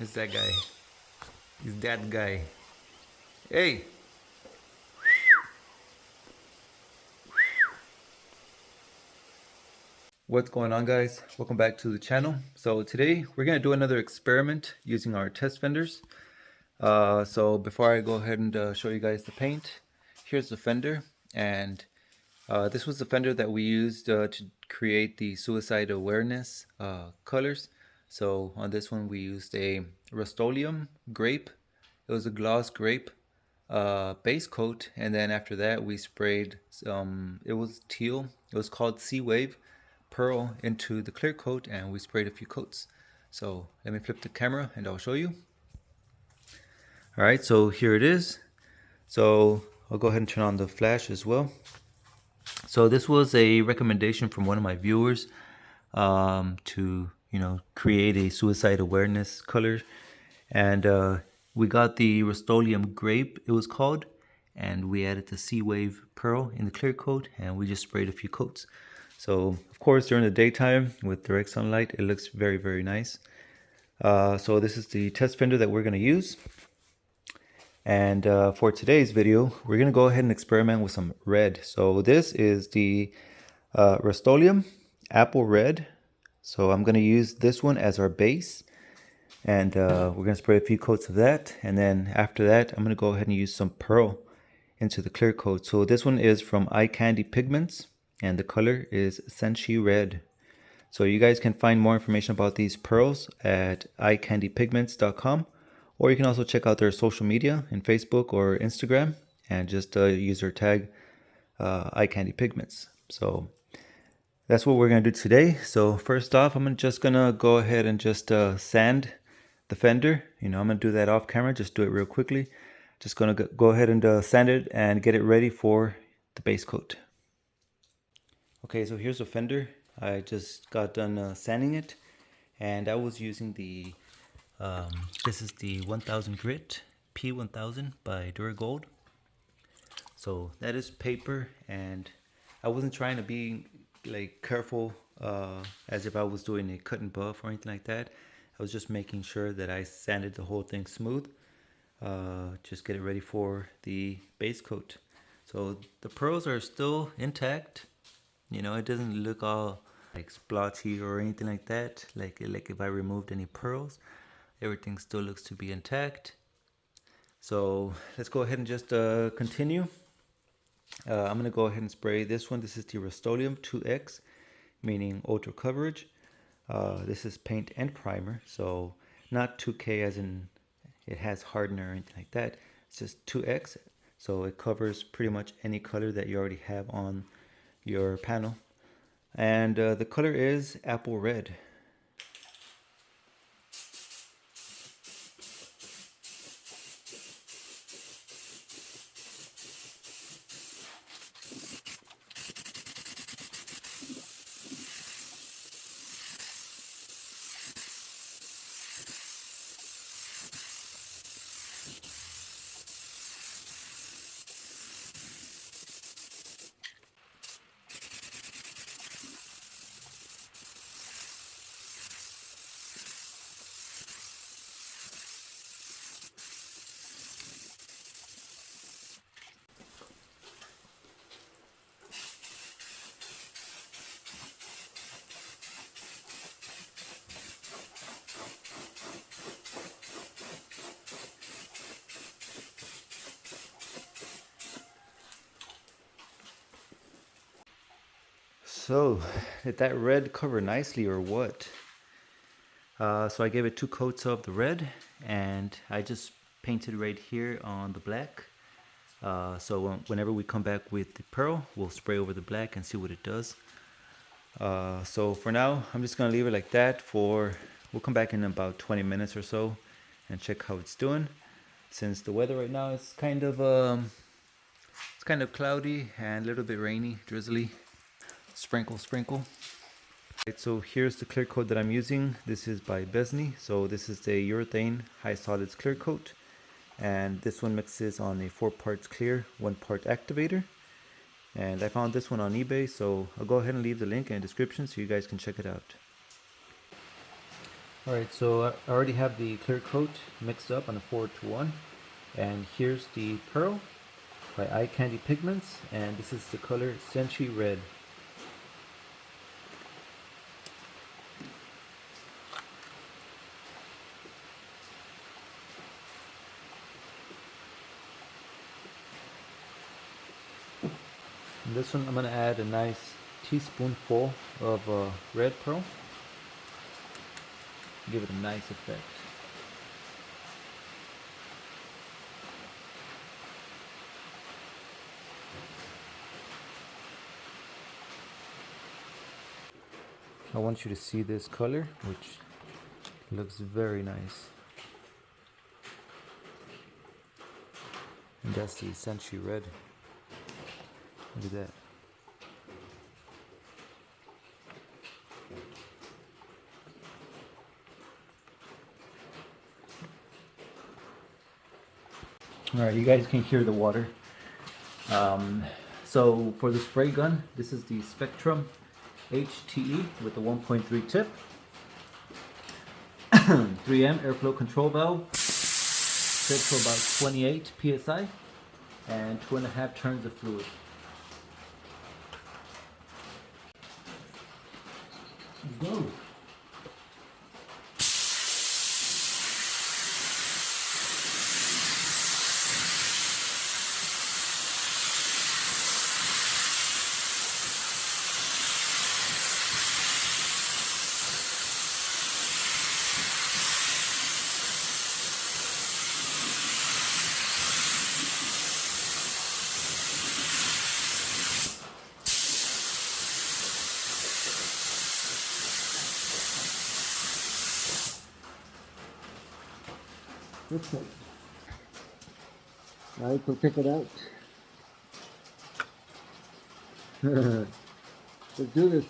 It's that guy. He's that guy. Hey! What's going on, guys? Welcome back to the channel. So today we're going to do another experiment using our test fenders. So before I go ahead and show you guys the paint, here's the fender. And this was the fender that we used to create the suicide awareness colors. So on this one we used a RUSTOLEUM grape. It was a gloss grape base coat, and then after that we sprayed it was teal, it was called Sea Wave pearl into the clear coat, and we sprayed a few coats. So let me flip the camera and I'll show you. Alright, so here it is. So I'll go ahead and turn on the flash as well. So this was a recommendation from one of my viewers to create a suicide awareness color, and we got the RUSTOLEUM grape, it was called, and we added the Sea Wave pearl in the clear coat, and we just sprayed a few coats. So of course during the daytime with direct sunlight it looks very, very nice. So this is the test fender that we're going to use. And for today's video, we're going to go ahead and experiment with some red. So this is the RUSTOLEUM Apple Red. So I'm going to use this one as our base. And we're going to spray a few coats of that. And then after that, I'm going to go ahead and use some pearl into the clear coat. So this one is from Eye Candy Pigments. And the color is Senshi Red. So you guys can find more information about these pearls at eyecandypigments.com. Or you can also check out their social media in Facebook or Instagram and just use their tag Eye Candy Pigments. So that's what we're going to do today. So first off, I'm just going to go ahead and just sand the fender. I'm going to do that off camera, just do it real quickly. Just going to go ahead and sand it and get it ready for the base coat. Okay, so here's the fender. I just got done sanding it, and I was using the this is the 1000 grit P1000 by Duragold. So that is paper, and I wasn't trying to be like careful as if I was doing a cut and buff or anything like that. I was just making sure that I sanded the whole thing smooth, just get it ready for the base coat. So the pearls are still intact. It doesn't look all like splotchy or anything like that, like if I removed any pearls. Everything still looks to be intact. So let's go ahead and just continue. I'm going to go ahead and spray this one. This is the RUSTOLEUM 2X, meaning ultra coverage. This is paint and primer, so not 2K as in it has hardener or anything like that. It's just 2X, so it covers pretty much any color that you already have on your panel. And the color is Apple Red. So, did that red cover nicely or what? So I gave it 2 coats of the red, and I just painted right here on the black. So whenever we come back with the pearl, we'll spray over the black and see what it does. So for now, I'm just gonna leave it like that we'll come back in about 20 minutes or so and check how it's doing. Since the weather right now is kind of cloudy and a little bit rainy, drizzly. Sprinkle, sprinkle. Right, so here's the clear coat that I'm using. This is by Besney. So this is the urethane high solids clear coat, and this one mixes on a 4 parts clear, 1 part activator. And I found this one on eBay, so I'll go ahead and leave the link in the description so you guys can check it out. Alright, so I already have the clear coat mixed up on a 4:1, and here's the pearl by Eye Candy Pigments, and this is the color Senshi Red. And this one I'm going to add a nice teaspoonful of red pearl, give it a nice effect. I want you to see this color, which looks very nice. And that's the Senshi Red. Look at that. Alright, you guys can hear the water. So for the spray gun, this is the Spectrum HTE with the 1.3 tip. 3M airflow control valve, set to about 28 psi, and 2.5 turns of fluid. Go! Okay. Now you can pick it out. Let's do this.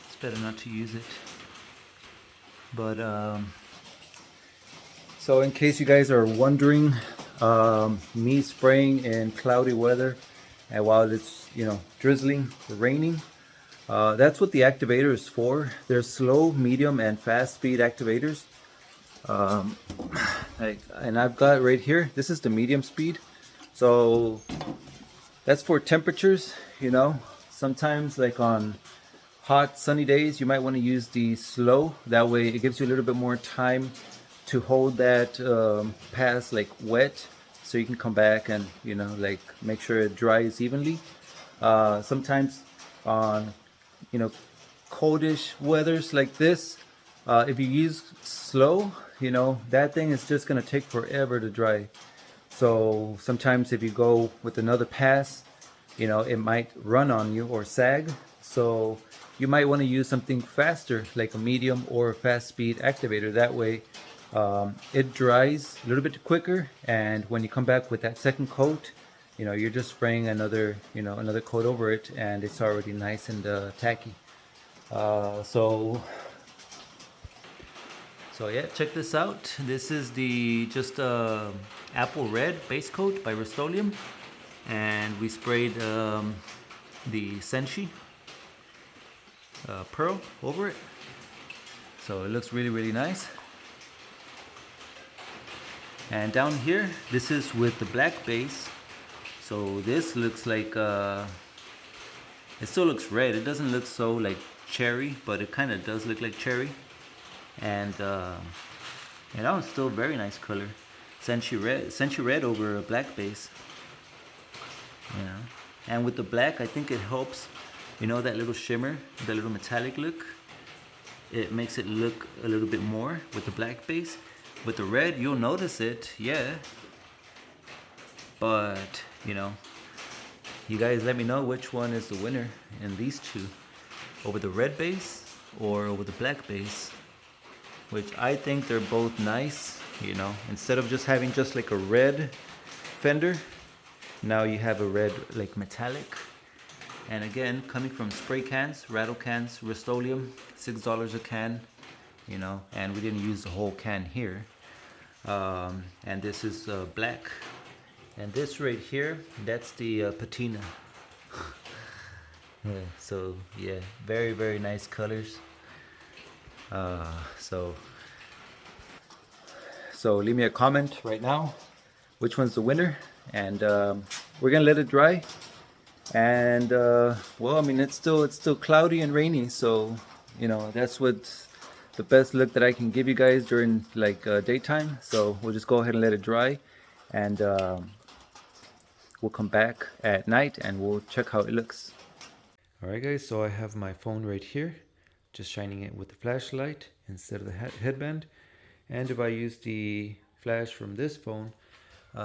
It's better not to use it. But so in case you guys are wondering, me spraying in cloudy weather and while it's drizzling or raining, that's what the activator is for. There's slow, medium, and fast speed activators. And I've got right here, this is the medium speed. So that's for temperatures, sometimes like on hot sunny days you might want to use the slow. That way it gives you a little bit more time to hold that pass like wet, so you can come back and like make sure it dries evenly. Sometimes on coldish weathers like this, if you use slow, that thing is just gonna take forever to dry. So sometimes if you go with another pass, it might run on you or sag. So you might want to use something faster like a medium or a fast speed activator. That way it dries a little bit quicker, and when you come back with that second coat, you're just spraying another coat over it, and it's already nice and tacky. So yeah, check this out. This is the just apple red base coat by RUSTOLEUM, and we sprayed the Senshi pearl over it. So it looks really nice. And down here, this is with the black base. So this looks like it still looks red. It doesn't look so like cherry, but it kind of does look like cherry. And that one's still a very nice color. Senshi Red over a black base. And with the black, I think it helps, that little shimmer, the little metallic look. It makes it look a little bit more with the black base. With the red, you'll notice it, yeah. But, you guys let me know which one is the winner in these two. Over the red base or over the black base. Which I think they're both nice, Instead of just having just like a red fender, now you have a red like metallic. And again, coming from spray cans, rattle cans, RUSTOLEUM, $6 a can, and we didn't use the whole can here. And this is black. And this right here, that's the patina. Yeah, so yeah, very nice colors. So leave me a comment right now which one's the winner, and we're gonna let it dry. And well, I mean, it's still cloudy and rainy, so that's what's the best look that I can give you guys during like daytime. So we'll just go ahead and let it dry, and we'll come back at night and we'll check how it looks. Alright guys, so I have my phone right here, just shining it with the flashlight instead of the headband. And if I use the flash from this phone,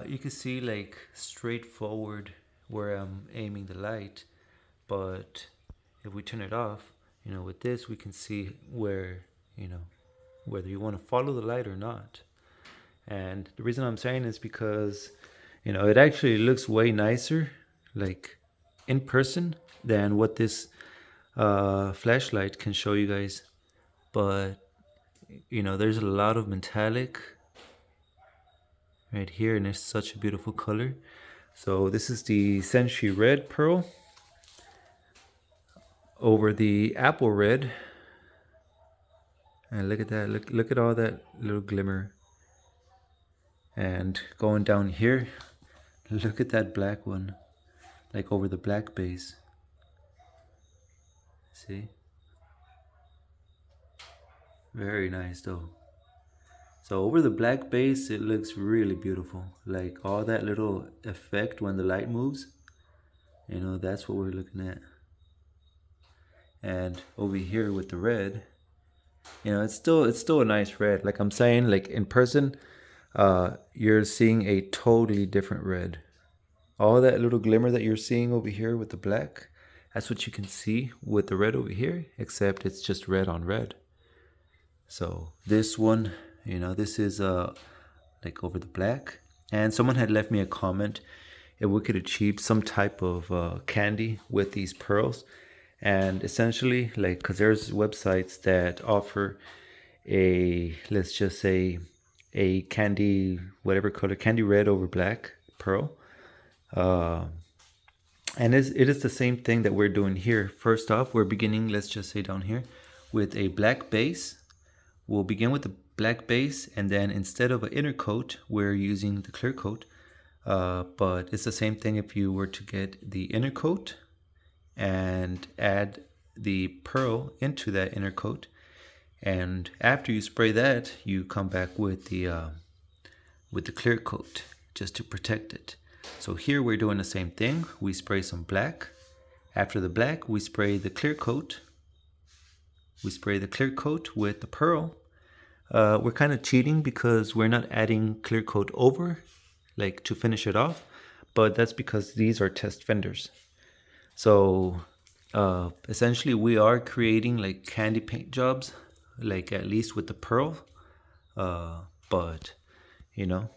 you can see like straightforward where I'm aiming the light. But if we turn it off, with this we can see where, whether you want to follow the light or not. And the reason I'm saying is because, it actually looks way nicer like in person than what this flashlight can show you guys. But there's a lot of metallic right here, and it's such a beautiful color. So this is the Senshi Red pearl over the apple red, and look at that, look at all that little glimmer. And going down here, look at that black one, like over the black base. See? Very nice though. So over the black base, it looks really beautiful. Like all that little effect when the light moves, that's what we're looking at. And over here with the red, it's still a nice red. Like I'm saying, like in person, you're seeing a totally different red. All that little glimmer that you're seeing over here with the black, that's what you can see with the red over here, except it's just red on red. So this one, this is like over the black. And someone had left me a comment if we could achieve some type of candy with these pearls. And essentially, like, because there's websites that offer a, let's just say, a candy, whatever color, candy red over black pearl. And it is the same thing that we're doing here. First off, we're beginning, let's just say down here, with a black base. We'll begin with the black base, and then instead of an inner coat, we're using the clear coat. But it's the same thing if you were to get the inner coat and add the pearl into that inner coat. And after you spray that, you come back with the clear coat just to protect it. So here we're doing the same thing. We spray some black. After the black, we spray the clear coat. We spray the clear coat with the pearl. We're kind of cheating because we're not adding clear coat over, like to finish it off, but that's because these are test fenders. So essentially we are creating like candy paint jobs, like at least with the pearl. But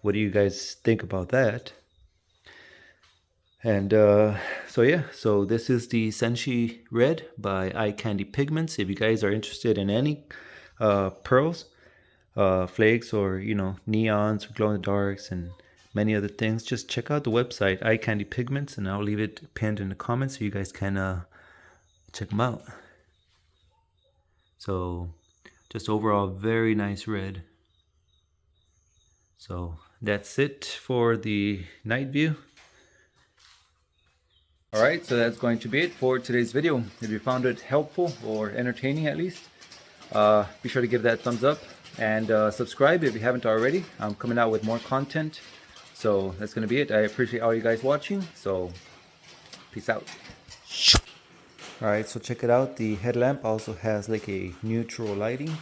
what do you guys think about that? And so yeah, so this is the Senshi Red by Eye Candy Pigments. If you guys are interested in any pearls, flakes, or neons, or glow in the darks, and many other things, just check out the website Eye Candy Pigments, and I'll leave it pinned in the comments so you guys can check them out. So just overall very nice red. So that's it for the night view. Alright, so that's going to be it for today's video. If you found it helpful or entertaining at least, be sure to give that thumbs up and subscribe if you haven't already. I'm coming out with more content. So that's going to be it. I appreciate all you guys watching. So peace out. Alright, so check it out. The headlamp also has like a neutral lighting.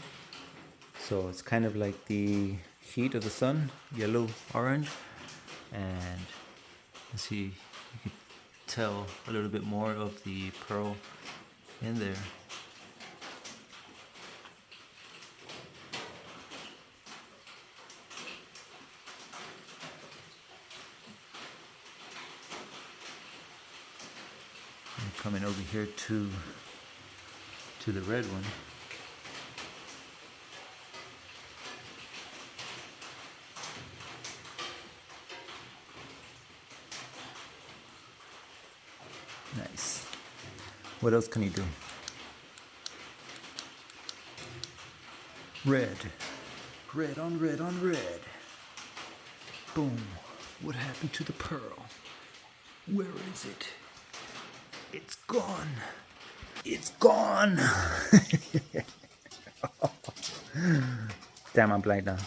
So it's kind of like the heat of the sun, yellow, orange. And let's see, you can tell a little bit more of the pearl in there. And coming over here to the red one. Nice. What else can you do? Red. Red on red on red. Boom. What happened to the pearl? Where is it? It's gone. It's gone. Damn, I'm blind now.